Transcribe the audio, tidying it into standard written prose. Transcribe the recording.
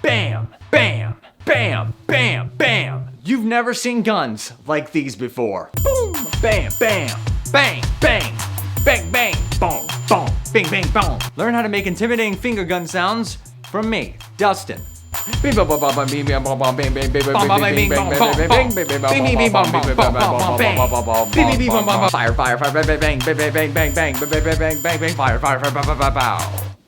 bam, bam, bam, bam, bam. You've never seen guns like these before. Boom, bam, bam, bang, bang, bang, bang, boom, boom, bing, bing, boom. Learn how to make intimidating finger gun sounds from me, Dustin. Fire, fire, fire, bang, bang, bang, bang, bang, bang, bang, bang, bang, fire, fire, fire, fire, fire.